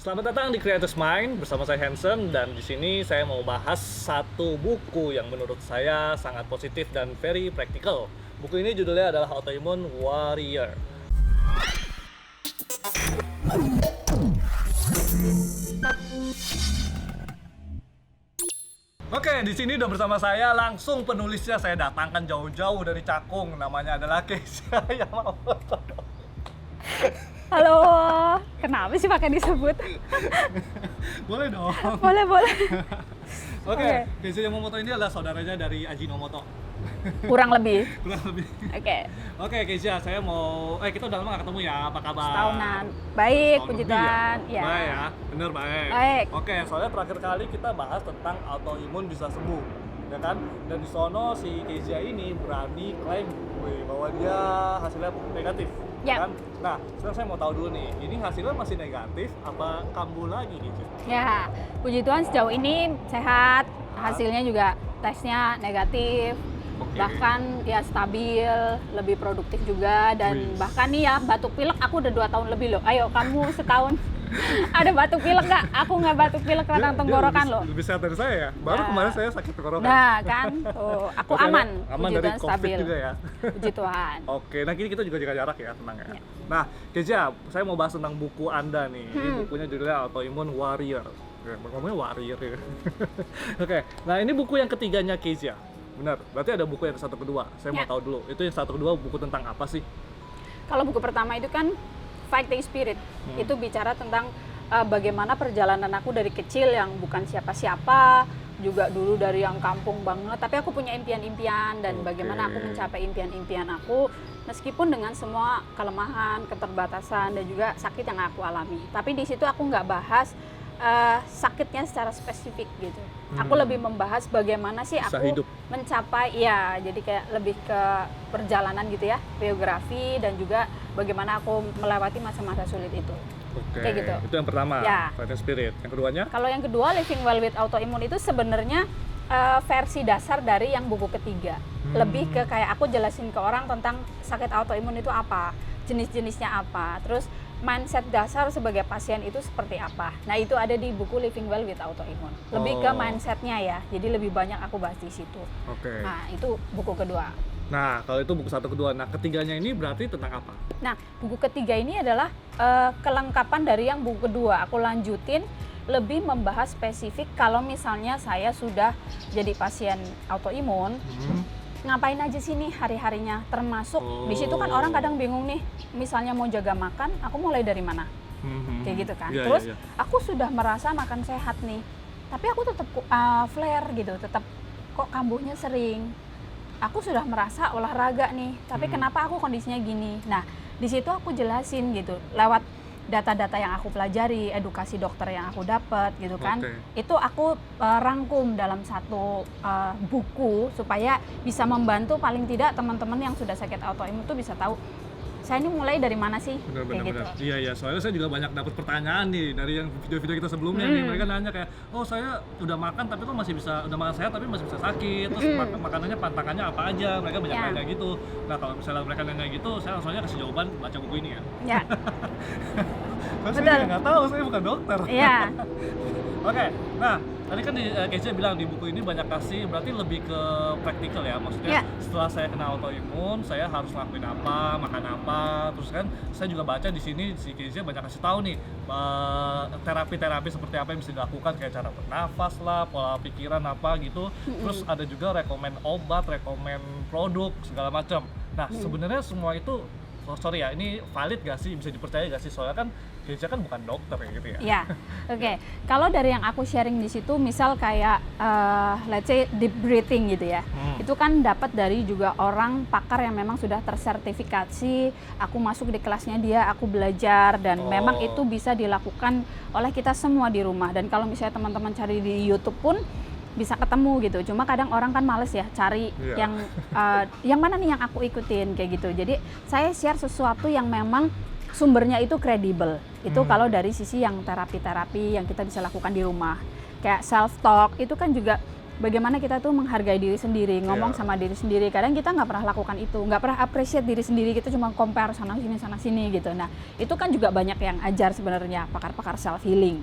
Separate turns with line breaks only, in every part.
Selamat datang di Creators Mind bersama saya Hansen, dan di sini saya mau bahas satu buku yang menurut saya sangat positif dan very practical. Buku ini judulnya adalah Autoimmune Warrior. Oke, di sini udah bersama saya langsung penulisnya, saya datangkan jauh-jauh dari Cakung, namanya adalah Keisha Yamamoto.
Halo, kenapa sih pakai disebut?
Boleh dong.
Boleh.
Oke, Keisha Yamamoto ini adalah saudaranya dari Ajinomoto.
Kurang lebih.
Oke, Keisha, saya mau kita udah lama gak ketemu ya, apa kabar?
Setahunan. Baik,
Setahun
puji
lebih
Tuhan. Ya.
Baik ya, bener baik.
Baik.
Oke, soalnya terakhir kali kita bahas tentang autoimun bisa sembuh, ya kan? Dan di sono si Keisha ini berani klaim bahwa dia hasilnya negatif,
Ya.
kan? Nah, sekarang saya mau tahu dulu nih, ini hasilnya masih negatif apa kambuh lagi, Keisha?
Ya, puji Tuhan sejauh ini sehat. Hasilnya juga tesnya negatif.
Oke.
Bahkan ya stabil, lebih produktif juga, dan
Wih.
bahkan nih ya batuk pilek aku udah 2 tahun lebih loh. Ayo kamu setahun ada batuk pilek nggak? Aku nggak batuk pilek radang
Dia
tenggorokan loh.
lebih sehat dari saya ya. Baru
Nah.
kemarin saya sakit tenggorokan.
Nah kan, tuh aku
Oke,
aman,
aman
puji
dari
Tuhan
COVID
stabil.
juga ya.
Puji Tuhan.
Oke, nah kini kita juga jaga jarak ya, tenang ya.
Ya.
Nah, Keisha, saya mau bahas tentang buku Anda nih. Ini bukunya judulnya Autoimmune Warrior. Ngomongnya warrior ya. Oke, nah ini buku yang ketiganya Keisha. Benar, berarti ada buku yang satu kedua. Saya mau
Ya.
tahu dulu, itu yang satu kedua buku tentang apa sih?
Kalau buku pertama itu kan Fighting Spirit, itu bicara tentang bagaimana perjalanan aku dari kecil yang bukan siapa-siapa, juga dulu dari yang kampung banget, tapi aku punya impian-impian dan
Oke.
bagaimana aku mencapai impian-impian aku meskipun dengan semua kelemahan, keterbatasan dan juga sakit yang aku alami. Tapi di situ aku nggak bahas sakitnya secara spesifik gitu. Aku lebih membahas bagaimana sih
Bisa
aku
hidup.
mencapai, ya jadi kayak lebih ke perjalanan gitu ya, biografi, dan juga bagaimana aku melewati masa-masa sulit itu.
Oke,
Kayak gitu.
itu yang pertama,
Ya.
Fighting Spirit. Yang keduanya?
Kalau yang kedua, Living Well with Autoimmune itu sebenarnya versi dasar dari yang buku ketiga. Lebih ke kayak aku jelasin ke orang tentang sakit autoimun itu apa, jenis-jenisnya apa, terus mindset dasar sebagai pasien itu seperti apa. Nah itu ada di buku Living Well with Autoimmune. Lebih ke mindsetnya ya, jadi lebih banyak aku bahas di situ.
Oke.
Nah itu buku kedua.
Nah, kalau itu buku satu kedua. Nah, ketiganya ini berarti tentang apa?
Nah, buku ketiga ini adalah kelengkapan dari yang buku kedua. Aku lanjutin, lebih membahas spesifik kalau misalnya saya sudah jadi pasien autoimun, ngapain aja sih nih hari-harinya. Termasuk di situ kan orang kadang bingung nih, misalnya mau jaga makan, aku mulai dari mana? Kayak gitu kan.
Iya,
Terus
iya.
aku sudah merasa makan sehat nih, tapi aku tetap flare gitu, tetap kok kambuhnya sering. Aku sudah merasa olahraga nih, tapi kenapa aku kondisinya gini? Nah, di situ aku jelasin gitu, lewat data-data yang aku pelajari, edukasi dokter yang aku dapat gitu kan.
Oke.
Itu aku rangkum dalam satu buku supaya bisa membantu paling tidak teman-teman yang sudah sakit autoimun itu bisa tahu saya ini mulai dari mana sih, kayak gitu.
Benar. Iya, soalnya saya juga banyak dapat pertanyaan nih dari yang video-video kita sebelumnya nih. Mereka nanya kayak, oh saya udah makan tapi kok masih bisa, udah makan sehat tapi masih bisa sakit. Terus makanannya pantangannya apa aja? Mereka banyak
Ya.
nanya gitu. Nah, kalau misalnya mereka nanya gitu, saya langsung aja kasih jawaban baca buku ini ya.
Ya,
Karena saya
Betul.
juga nggak tahu, saya bukan dokter.
iya.
Oke, nah tadi kan Keisha bilang di buku ini banyak kasih, berarti lebih ke praktikal ya, maksudnya
Ya.
setelah saya kena autoimun, saya harus ngelakuin apa, makan apa, terus kan saya juga baca di sini si Keisha banyak kasih tahu nih terapi-terapi seperti apa yang bisa dilakukan, kayak cara bernafas lah, pola pikiran apa gitu, terus ada juga rekomen obat, rekomen produk segala macam. Nah sebenarnya semua itu sorry ya, ini valid gak sih, bisa dipercaya gak sih, soalnya kan Keisha kan bukan dokter ya gitu ya.
Ya, oke. Kalau dari yang aku sharing di situ, misal kayak let's say deep breathing gitu ya, itu kan dapat dari juga orang pakar yang memang sudah tersertifikasi. Aku masuk di kelasnya dia, aku belajar, dan memang itu bisa dilakukan oleh kita semua di rumah. Dan kalau misalnya teman-teman cari di YouTube pun bisa ketemu gitu. Cuma kadang orang kan males ya cari yang mana nih yang aku ikutin kayak gitu. Jadi saya share sesuatu yang memang sumbernya itu kredibel. Itu kalau dari sisi yang terapi-terapi yang kita bisa lakukan di rumah. Kayak self talk itu kan juga bagaimana kita tuh menghargai diri sendiri, ngomong sama diri sendiri. Kadang kita nggak pernah lakukan itu, nggak pernah appreciate diri sendiri, kita cuma compare sana sini gitu. Nah, itu kan juga banyak yang ajar sebenarnya pakar-pakar self healing.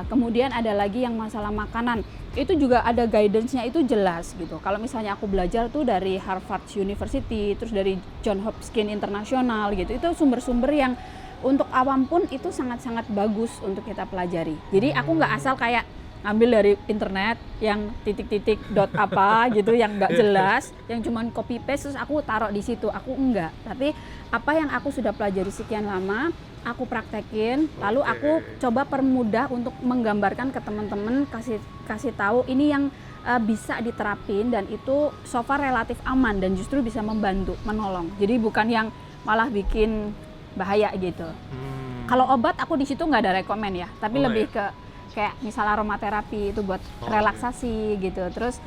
Kemudian ada lagi yang masalah makanan, itu juga ada guidance-nya itu jelas gitu. Kalau misalnya aku belajar tuh dari Harvard University, terus dari Johns Hopkins International gitu, itu sumber-sumber yang untuk awam pun itu sangat-sangat bagus untuk kita pelajari. Jadi aku nggak asal kayak ambil dari internet yang titik-titik dot apa gitu yang nggak jelas, yang cuman copy paste terus aku taruh di situ. Aku enggak, tapi apa yang aku sudah pelajari sekian lama aku praktekin, lalu aku coba permudah untuk menggambarkan ke teman-teman, kasih tahu ini yang bisa diterapin dan itu so far relatif aman dan justru bisa membantu, menolong. Jadi bukan yang malah bikin bahaya gitu. Kalau obat aku di situ nggak ada rekomen ya, tapi lebih ke kayak misal aromaterapi itu buat relaksasi gitu. Terus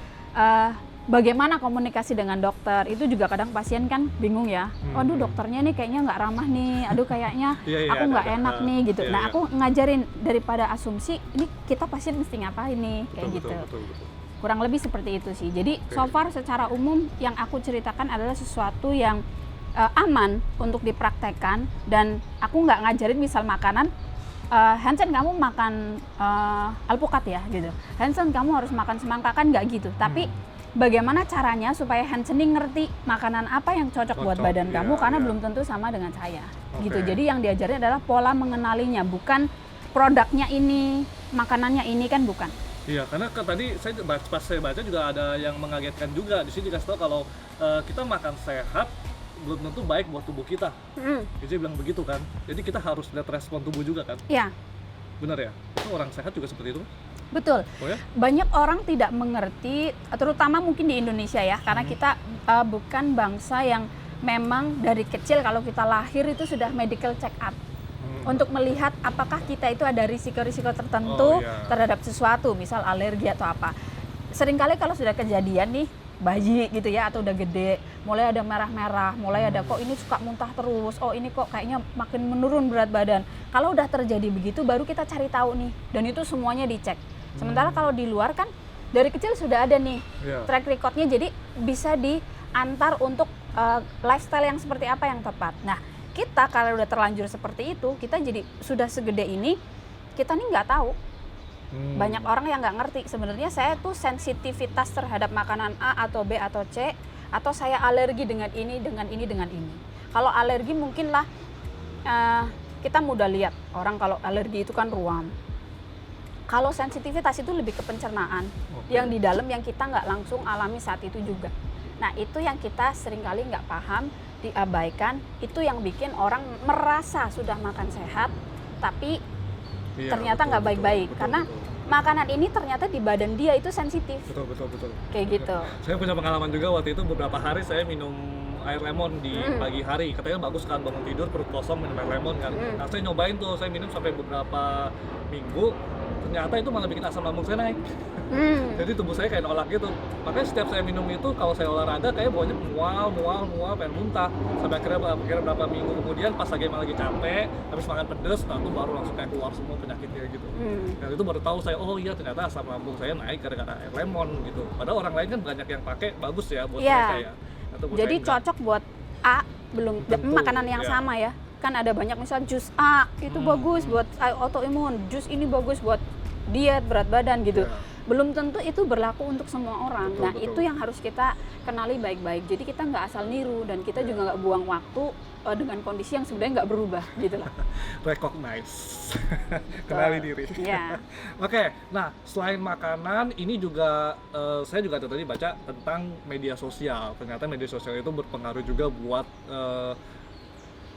bagaimana komunikasi dengan dokter, itu juga kadang pasien kan bingung ya, aduh dokternya nih kayaknya nggak ramah nih, aduh kayaknya aku nggak enak nih gitu. Nah aku ngajarin daripada asumsi, ini kita pasien mesti ngapain nih, kayak gitu. Betul. Kurang lebih seperti itu sih. Jadi so far secara umum yang aku ceritakan adalah sesuatu yang aman untuk dipraktekkan, dan aku nggak ngajarin misal makanan, Hansen kamu makan alpukat ya gitu, Hansen kamu harus makan semangka, kan nggak gitu. Tapi bagaimana caranya supaya Hansen ini ngerti makanan apa yang cocok buat badan kamu, karena belum tentu sama dengan saya gitu. Jadi yang diajarin adalah pola mengenalinya, bukan produknya ini, makanannya ini, kan bukan.
Iya, karena tadi pas saya baca juga ada yang mengagetkan juga. Di sini dikasih tahu kalau kita makan sehat belum tentu baik buat tubuh kita. Jadi bilang begitu kan. Jadi kita harus lihat respon tubuh juga kan.
Iya.
Benar ya? Orang sehat juga seperti itu.
Betul. Oh ya? Banyak orang tidak mengerti, terutama mungkin di Indonesia ya, karena kita bukan bangsa yang memang dari kecil kalau kita lahir itu sudah medical check up. Untuk melihat apakah kita itu ada risiko-risiko tertentu terhadap sesuatu, misal alergi atau apa. Seringkali kalau sudah kejadian nih, bayi gitu ya, atau udah gede, mulai ada merah-merah, mulai ada kok ini suka muntah terus, oh ini kok kayaknya makin menurun berat badan. Kalau udah terjadi begitu, baru kita cari tahu nih, dan itu semuanya dicek. Sementara kalau di luar kan dari kecil sudah ada nih track recordnya, jadi bisa diantar untuk lifestyle yang seperti apa yang tepat. Nah kita kalau udah terlanjur seperti itu, kita jadi sudah segede ini, kita nih nggak tahu. Banyak orang yang nggak ngerti sebenarnya saya tuh sensitivitas terhadap makanan A atau B atau C, atau saya alergi dengan ini, dengan ini, dengan ini. Kalau alergi mungkin lah kita mudah lihat orang kalau alergi itu kan ruam. Kalau sensitivitas itu lebih ke pencernaan yang di dalam yang kita nggak langsung alami saat itu juga. Nah itu yang kita seringkali nggak paham, diabaikan, itu yang bikin orang merasa sudah makan sehat tapi ternyata nggak baik-baik, karena makanan ini ternyata di badan dia itu sensitif. Betul. Kayak gitu.
Saya punya pengalaman juga waktu itu, beberapa hari saya minum air lemon di pagi hari, katanya bagus kan, bangun tidur perut kosong minum air lemon kan. Nah saya nyobain tuh, saya minum sampai beberapa minggu, ternyata itu malah bikin asam lambung saya naik. Jadi tubuh saya kayak nolak gitu. Makanya setiap saya minum itu, kalau saya olahraga kayak bawahnya mual, pengen muntah. Sampai akhirnya berapa minggu kemudian pas lagi capek, habis makan pedes, nah itu baru langsung kayak keluar semua penyakitnya gitu. Dan itu baru tahu saya, oh iya ternyata asam lambung saya naik gara-gara air lemon gitu. Padahal orang lain kan banyak yang pakai, bagus ya buat mereka ya.
Jadi cocok buat A, belum makanan yang sama ya. Kan ada banyak misal jus A itu bagus buat autoimun, jus ini bagus buat diet berat badan gitu. Belum tentu itu berlaku untuk semua orang. Betul. Itu yang harus kita kenali baik-baik. Jadi kita nggak asal niru, dan kita juga nggak buang waktu dengan kondisi yang sebenarnya nggak berubah gitu lah.
Recognize, kenali diri. Oke, nah selain makanan, ini juga saya juga tadi baca tentang media sosial. Ternyata media sosial itu berpengaruh juga buat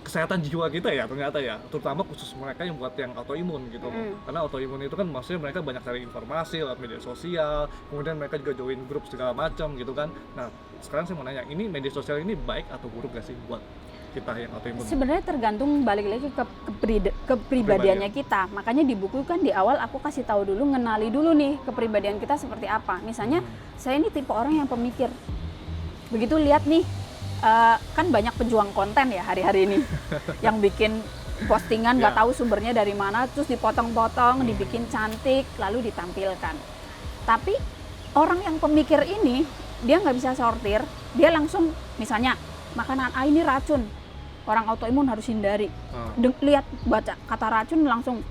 kesehatan jiwa kita ya, ternyata ya, terutama khusus mereka yang buat yang autoimun gitu. Karena autoimun itu kan maksudnya mereka banyak cari informasi lewat media sosial, kemudian mereka juga join grup segala macam gitu kan. Nah sekarang saya mau nanya, ini media sosial ini baik atau buruk gak sih buat kita yang autoimun?
Sebenarnya tergantung, balik lagi ke kepribadiannya kita. Makanya di buku kan di awal aku kasih tahu dulu, ngenali dulu nih kepribadian kita seperti apa. Misalnya saya ini tipe orang yang pemikir. Begitu lihat nih, kan banyak pejuang konten ya hari-hari ini yang bikin postingan nggak tahu sumbernya dari mana, terus dipotong-potong, dibikin cantik, lalu ditampilkan. Tapi orang yang pemikir ini dia nggak bisa sortir, dia langsung misalnya makanan A ini racun, orang autoimun harus hindari. Lihat baca kata racun langsung,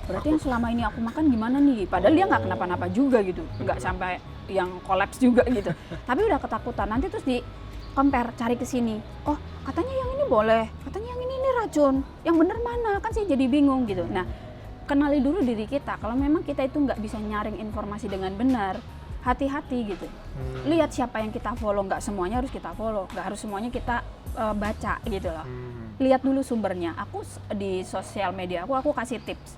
berarti yang selama ini aku makan gimana nih? Padahal dia nggak kenapa-napa juga gitu, nggak sampai yang kolaps juga gitu. Tapi udah ketakutan, nanti terus di compare, cari ke sini. Oh, katanya yang ini boleh, katanya yang ini racun. Yang bener mana? Kan saya jadi bingung gitu. Nah, kenali dulu diri kita. Kalau memang kita itu nggak bisa nyaring informasi dengan benar, hati-hati gitu. Lihat siapa yang kita follow, nggak semuanya harus kita follow, nggak harus semuanya kita baca gitu loh. Lihat dulu sumbernya. Aku di sosial media aku kasih tips.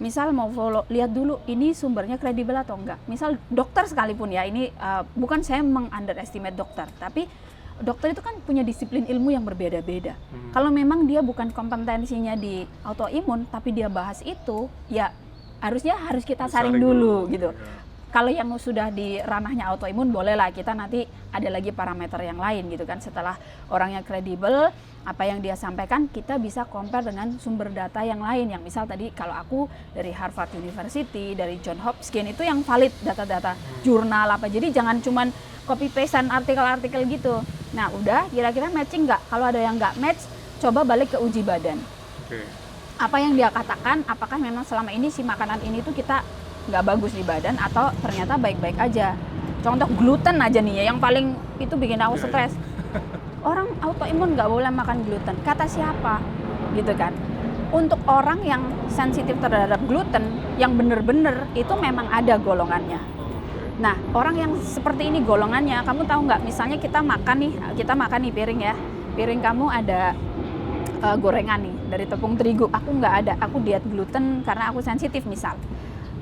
Misal mau follow, lihat dulu ini sumbernya kredibel atau enggak. Misal dokter sekalipun ya, ini bukan saya meng-underestimate dokter, tapi dokter itu kan punya disiplin ilmu yang berbeda-beda. Kalau memang dia bukan kompetensinya di autoimun, tapi dia bahas itu, ya harus kita saring dulu gitu. Kalau yang sudah di ranahnya autoimun, bolehlah kita nanti ada lagi parameter yang lain gitu kan. Setelah orangnya kredibel, apa yang dia sampaikan kita bisa compare dengan sumber data yang lain. Yang misal tadi kalau aku dari Harvard University, dari Johns Hopkins, itu yang valid data-data jurnal apa. Jadi jangan cuman copy pastean artikel-artikel gitu. Nah udah kira-kira matching nggak? Kalau ada yang nggak match, coba balik ke uji badan. Apa yang dia katakan, apakah memang selama ini si makanan ini tuh kita nggak bagus di badan atau ternyata baik-baik aja. Contoh gluten aja nih ya, yang paling itu bikin aku stres. Orang autoimun nggak boleh makan gluten. Kata siapa? Gitu kan. Untuk orang yang sensitif terhadap gluten, yang bener-bener itu memang ada golongannya. Nah, orang yang seperti ini golongannya, kamu tahu nggak? Misalnya kita makan nih piring ya. Piring kamu ada gorengan nih dari tepung terigu. Aku nggak ada, aku diet gluten karena aku sensitif misal.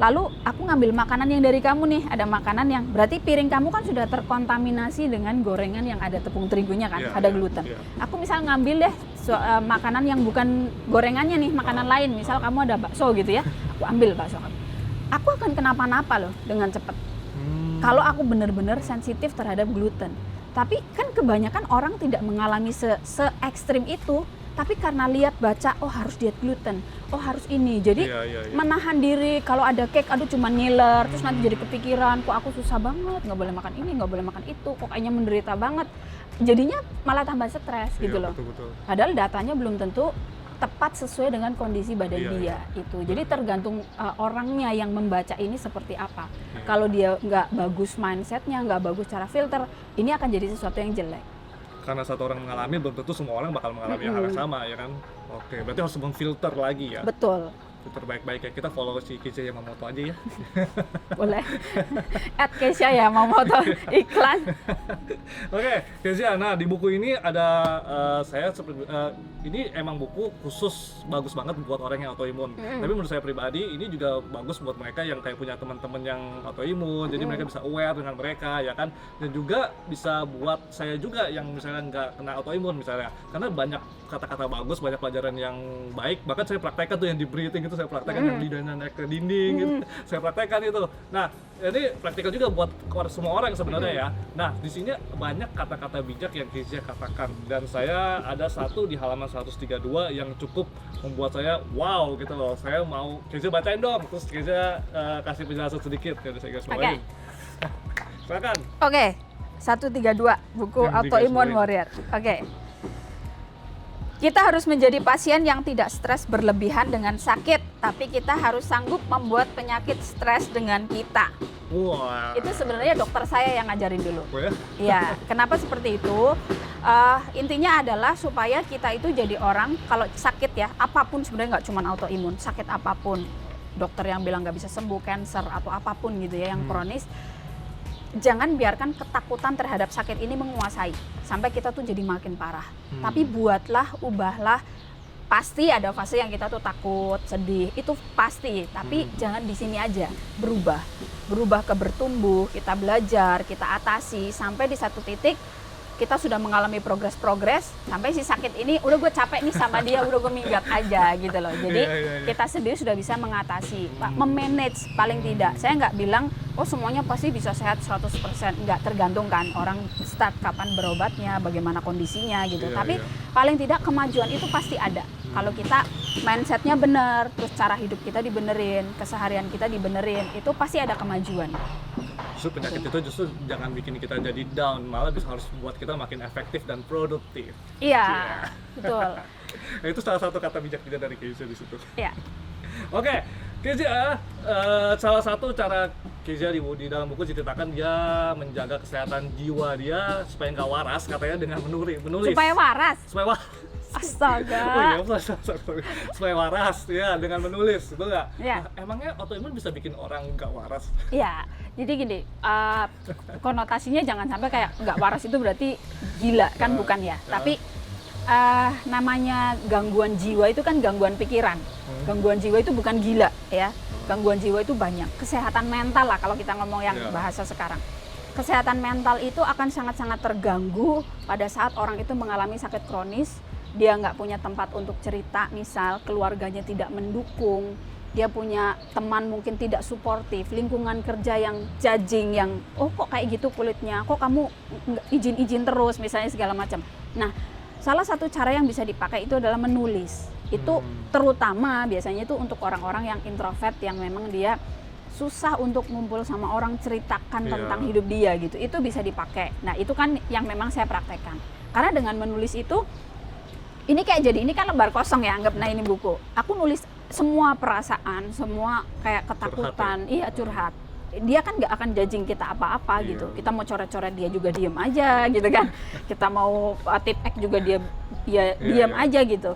Lalu aku ngambil makanan yang dari kamu nih, ada makanan yang berarti piring kamu kan sudah terkontaminasi dengan gorengan yang ada tepung terigunya kan, ada gluten. Aku misal ngambil deh makanan yang bukan gorengannya nih, makanan lain, misal kamu ada bakso gitu ya, aku ambil bakso kamu. Aku akan kenapa-napa loh dengan cepat. Kalau aku benar-benar sensitif terhadap gluten. Tapi kan kebanyakan orang tidak mengalami se-ekstrim itu. Tapi karena lihat baca, oh harus diet gluten, oh harus ini, jadi menahan diri. Kalau ada cake, aduh cuma ngiler, terus nanti jadi kepikiran, kok aku susah banget, nggak boleh makan ini, nggak boleh makan itu, kok kayaknya menderita banget. Jadinya malah tambah stres gitu loh. Betul. Padahal datanya belum tentu tepat sesuai dengan kondisi badan dia itu. Jadi tergantung orangnya yang membaca ini seperti apa. Kalau dia nggak bagus mindsetnya, nggak bagus cara filter, ini akan jadi sesuatu yang jelek.
Karena satu orang mengalami, belum tentu semua orang bakal mengalami hal yang sama ya kan. Oke, berarti harus memfilter lagi ya.
Betul.
Filter baik-baik ya. Kita follow si Keisha Yamamoto aja ya.
Boleh. @Keisha Yamamoto iklan.
Oke, Keisha, nah di buku ini ada ini emang buku khusus bagus banget buat orang yang autoimun. Tapi menurut saya pribadi ini juga bagus buat mereka yang kayak punya teman-teman yang autoimun. Jadi mereka bisa aware dengan mereka ya kan. Dan juga bisa buat saya juga yang misalnya nggak kena autoimun misalnya. Karena banyak kata-kata bagus, banyak pelajaran yang baik. Bahkan saya praktekkan tuh yang di breathing itu saya praktekkan yang lidahnya naik ke dinding gitu. Saya praktekkan itu. Nah, ini praktikal juga buat semua orang sebenarnya ya. Nah, di sini banyak kata-kata bijak yang Keisha katakan dan saya ada satu di halaman 132 yang cukup membuat saya wow gitu loh. Saya mau Keisha bacain dong. Terus Keisha kasih penjelasan sedikit ya, saya garis bawahin. Silakan.
Oke. 132 buku Autoimmune Warrior. Oke. Kita harus menjadi pasien yang tidak stres berlebihan dengan sakit, tapi kita harus sanggup membuat penyakit stres dengan kita.
Wah.
Itu sebenarnya dokter saya yang ngajarin dulu.
Oh ya?
Iya, kenapa seperti itu? Intinya adalah supaya kita itu jadi orang, kalau sakit ya, apapun sebenarnya nggak cuma autoimun, sakit apapun. Dokter yang bilang nggak bisa sembuh, cancer atau apapun gitu ya, yang kronis. Jangan biarkan ketakutan terhadap sakit ini menguasai sampai kita tuh jadi makin parah. Tapi ubahlah. Pasti ada fase yang kita tuh takut, sedih, itu pasti. Tapi jangan di sini aja, berubah ke bertumbuh, kita belajar, kita atasi sampai di satu titik kita sudah mengalami progres sampai si sakit ini udah gue capek nih sama dia, udah gue minggat aja gitu loh. Jadi kita sendiri sudah bisa mengatasi, memanage paling tidak. Saya nggak bilang oh semuanya pasti bisa sehat 100%, nggak, tergantung kan orang start kapan berobatnya, bagaimana kondisinya gitu. Tapi paling tidak kemajuan itu pasti ada kalau kita mindsetnya bener, terus cara hidup kita dibenerin, keseharian kita dibenerin, itu pasti ada kemajuan.
Justru penyakit itu justru jangan bikin kita jadi down, malah harus buat kita makin efektif dan produktif.
Iya, betul.
Nah, itu salah satu kata bijak juga dari Kezia di situ.
Iya.
Oke, Kezia, salah satu cara Kezia di dalam buku diceritakan dia menjaga kesehatan jiwa dia supaya nggak waras, katanya dengan menulis.
Supaya waras.
Supaya waras.
Astaga.
Oh iya, sorry. Supaya waras ya dengan menulis, betul nggak?
Iya.
Nah, emangnya autoimun bisa bikin orang nggak waras?
Iya. Jadi gini, konotasinya jangan sampai kayak nggak waras itu berarti gila kan, bukan ya. Tapi namanya gangguan jiwa itu kan gangguan pikiran. Gangguan jiwa itu bukan gila ya. Gangguan jiwa itu banyak. Kesehatan mental lah kalau kita ngomong yang bahasa sekarang. Kesehatan mental itu akan sangat-sangat terganggu pada saat orang itu mengalami sakit kronis. Dia nggak punya tempat untuk cerita, misal keluarganya tidak mendukung, dia punya teman mungkin tidak suportif, lingkungan kerja yang judging, yang oh kok kayak gitu kulitnya, kok kamu izin-izin terus misalnya segala macam. Nah, salah satu cara yang bisa dipakai itu adalah menulis. Itu terutama biasanya itu untuk orang-orang yang introvert, yang memang dia susah untuk ngumpul sama orang, ceritakan tentang hidup dia gitu. Itu bisa dipakai. Nah, itu kan yang memang saya praktekkan. Karena dengan menulis itu, ini kan lembar kosong ya, anggap nah ini buku. Aku nulis semua perasaan, semua kayak ketakutan, curhat. Dia kan nggak akan judging kita apa-apa gitu. Kita mau coret-coret dia juga diem aja gitu kan. Kita mau tip X juga dia diem aja gitu.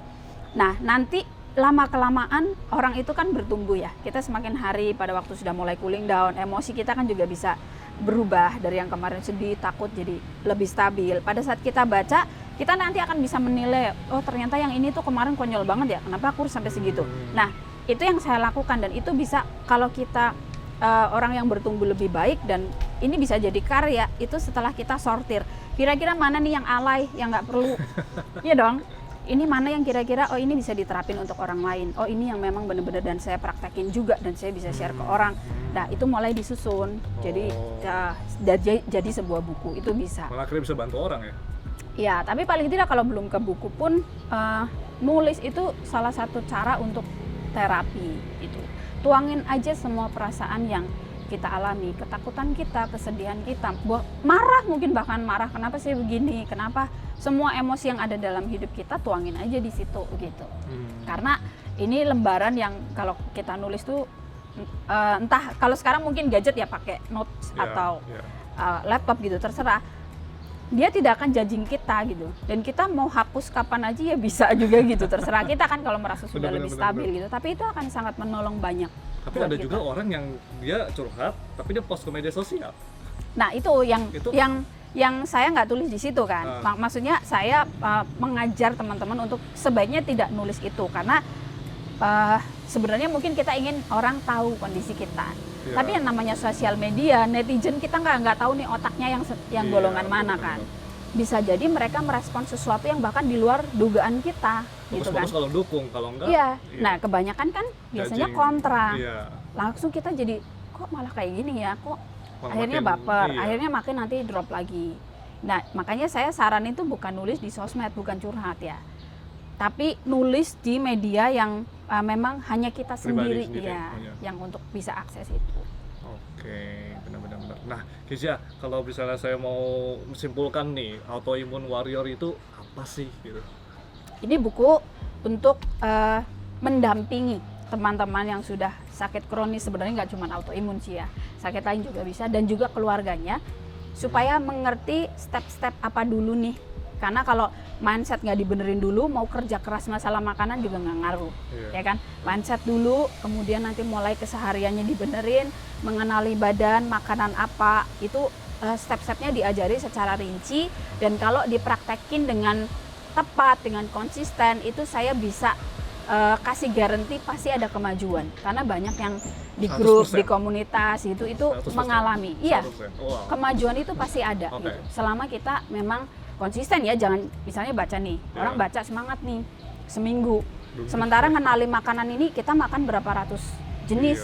Nah, nanti lama-kelamaan orang itu kan bertumbuh ya. Kita semakin hari pada waktu sudah mulai cooling down, emosi kita kan juga bisa berubah dari yang kemarin sedih, takut jadi lebih stabil. Pada saat kita baca, kita nanti akan bisa menilai, oh ternyata yang ini tuh kemarin konyol banget ya, kenapa aku harus sampai segitu. Nah, itu yang saya lakukan, dan itu bisa kalau kita orang yang bertumbuh lebih baik, dan ini bisa jadi karya, itu setelah kita sortir. Kira-kira mana nih yang alay, yang nggak perlu, iya dong. Ini mana yang kira-kira, oh ini bisa diterapin untuk orang lain, oh ini yang memang benar-benar dan saya praktekin juga, dan saya bisa share ke orang. Nah, itu mulai disusun, jadi sebuah buku, itu bisa.
Malah akhirnya bisa bantu orang ya?
Ya, tapi paling tidak kalau belum ke buku pun, nulis itu salah satu cara untuk terapi itu. Tuangin aja semua perasaan yang kita alami, ketakutan kita, kesedihan kita, marah mungkin, bahkan marah, kenapa sih begini, kenapa, semua emosi yang ada dalam hidup kita tuangin aja di situ gitu. Karena ini lembaran yang kalau kita nulis tuh entah kalau sekarang mungkin gadget ya pakai notes atau laptop gitu, terserah. Dia tidak akan judging kita gitu, dan kita mau hapus kapan aja ya bisa juga gitu, terserah kita kan kalau merasa sudah lebih stabil gitu. Tapi itu akan sangat menolong banyak.
Tapi ada juga orang yang dia curhat tapi dia post ke media sosial.
Nah, itu yang saya nggak tulis di situ kan. Maksudnya saya mengajar teman-teman untuk sebaiknya tidak nulis itu, karena sebenarnya mungkin kita ingin orang tahu kondisi kita. Tapi yang namanya sosial media, netizen kita nggak tahu nih otaknya yang golongan mana kan. Bisa jadi mereka merespon sesuatu yang bahkan di luar dugaan kita, gitu kan.
Kalau dukung, kalau enggak.
Iya. Nah, kebanyakan kan biasanya kontra.
Iya.
Langsung kita jadi kok malah kayak gini ya, kok akhirnya
makin,
baper, akhirnya makin nanti drop lagi. Nah, makanya saya saran itu bukan nulis di sosmed, bukan curhat ya. Tapi nulis di media yang memang hanya kita sendiri ya, yang untuk bisa akses itu.
Oke, benar-benar. Nah, Kezia, kalau misalnya saya mau simpulkan nih, autoimmune warrior itu apa sih gitu?
Ini buku untuk mendampingi teman-teman yang sudah sakit kronis, sebenarnya nggak cuma autoimun sih ya, sakit lain juga bisa, dan juga keluarganya, supaya mengerti step-step apa dulu nih. Karena kalau mindset nggak dibenerin dulu, mau kerja keras masalah makanan juga nggak ngaruh, ya kan? Mindset dulu, kemudian nanti mulai kesehariannya dibenerin, mengenali badan, makanan apa, itu step-stepnya diajari secara rinci, dan kalau dipraktekin dengan tepat, dengan konsisten, itu saya bisa kasih garansi pasti ada kemajuan. Karena banyak yang di grup, 100%. Di komunitas itu 100%. Mengalami, iya, kemajuan itu pasti ada. Gitu. Selama kita memang konsisten ya, jangan misalnya baca nih, orang baca semangat nih seminggu, sementara ngenali makanan ini kita makan berapa ratus jenis,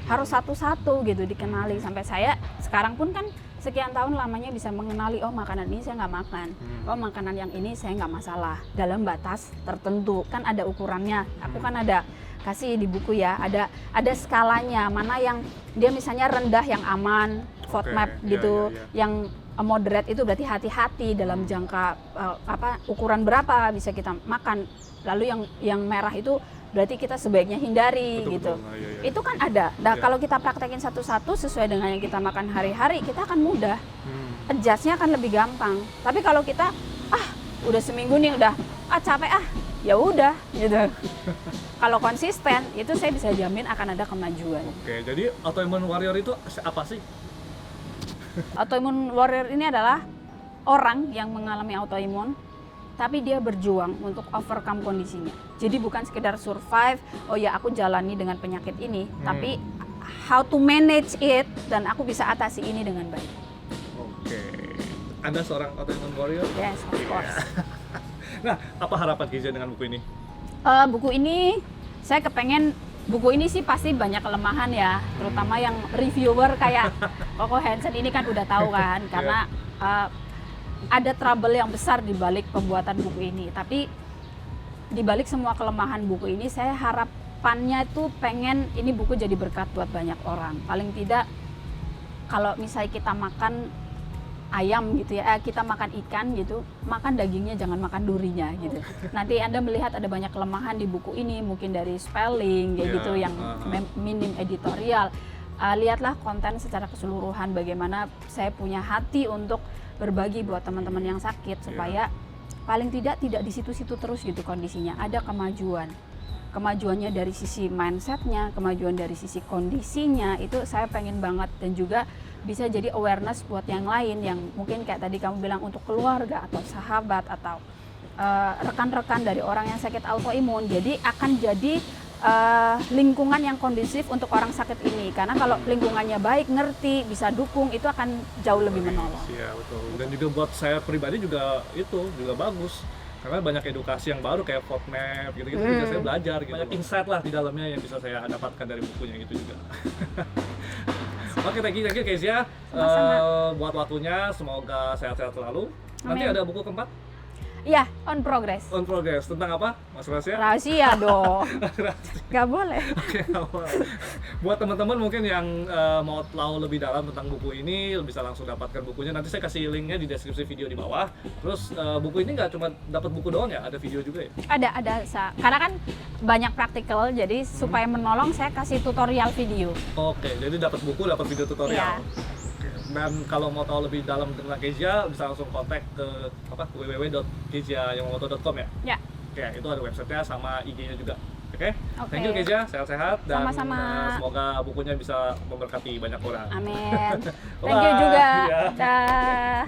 harus satu-satu gitu dikenali. Sampai saya sekarang pun kan sekian tahun lamanya bisa mengenali, oh makanan ini saya nggak makan, oh makanan yang ini saya nggak masalah, dalam batas tertentu. Kan ada ukurannya, aku kan ada kasih di buku ya, ada skalanya, mana yang dia misalnya rendah yang aman, FODMAP gitu, yang moderate itu berarti hati-hati dalam jangka ukuran berapa bisa kita makan. Lalu yang merah itu berarti kita sebaiknya hindari. Betul, gitu. Betul. Itu kan ada. Nah, kalau kita praktekin satu-satu sesuai dengan yang kita makan hari-hari, kita akan mudah. Adjust-nya akan lebih gampang. Tapi kalau kita udah seminggu nih udah capek ya udah gitu. Kalau konsisten itu saya bisa jamin akan ada kemajuan.
Oke, jadi autoimmune warrior itu apa sih?
Autoimmune warrior ini adalah orang yang mengalami autoimun tapi dia berjuang untuk overcome kondisinya. Jadi bukan sekedar survive, oh ya aku jalani dengan penyakit ini, tapi how to manage it dan aku bisa atasi ini dengan baik. Oke.
Anda seorang autoimmune warrior?
Yes, of course.
Nah, apa harapan Kezia dengan buku ini?
Buku ini saya kepengen, buku ini sih pasti banyak kelemahan ya, terutama yang reviewer kayak Koko Hansen ini kan udah tahu kan, karena ada trouble yang besar di balik pembuatan buku ini. Tapi di balik semua kelemahan buku ini, saya harapannya itu pengen ini buku jadi berkat buat banyak orang. Paling tidak kalau misalnya kita makan ayam gitu ya, kita makan ikan gitu, makan dagingnya jangan makan durinya gitu. Nanti Anda melihat ada banyak kelemahan di buku ini, mungkin dari spelling kayak gitu yang minim editorial. Lihatlah konten secara keseluruhan, bagaimana saya punya hati untuk berbagi buat teman-teman yang sakit supaya paling tidak di situ-situ terus gitu kondisinya, ada kemajuannya dari sisi mindsetnya, kemajuan dari sisi kondisinya, itu saya pengen banget. Dan juga bisa jadi awareness buat yang lain yang mungkin kayak tadi kamu bilang untuk keluarga atau sahabat atau rekan-rekan dari orang yang sakit autoimun. Jadi akan jadi lingkungan yang kondusif untuk orang sakit ini, karena kalau lingkungannya baik, ngerti, bisa dukung, itu akan jauh lebih menolong.
Iya betul. Dan juga buat saya pribadi juga juga bagus, karena banyak edukasi yang baru kayak FODMAP gitu-gitu juga saya belajar gitu. Banyak insight lah di dalamnya yang bisa saya dapatkan dari bukunya gitu juga. Oke, thank you Kezia buat waktunya, semoga sehat-sehat selalu. Nanti ada buku keempat?
Iya, on progress.
On progress, tentang apa Mas Rahasia?
Rahasia dong. Gak boleh.
Oke, buat teman-teman mungkin yang mau tahu lebih dalam tentang buku ini, bisa langsung dapatkan bukunya. Nanti saya kasih linknya di deskripsi video di bawah. Terus buku ini nggak cuma dapat buku doang ya, ada video juga ya?
Ada. Karena kan banyak praktikal, jadi supaya menolong saya kasih tutorial video.
Oke, jadi dapat buku, dapat video tutorial.
Iya.
Dan kalau mau tahu lebih dalam tentang Kezia, bisa langsung kontak ke www.keziayomomoto.com ya?
Ya.
Oke, itu ada websitenya sama IG-nya juga. Oke. Thank you Kezia, sehat-sehat dan semoga bukunya bisa memberkati banyak orang.
Amin. Thank you juga. Dah.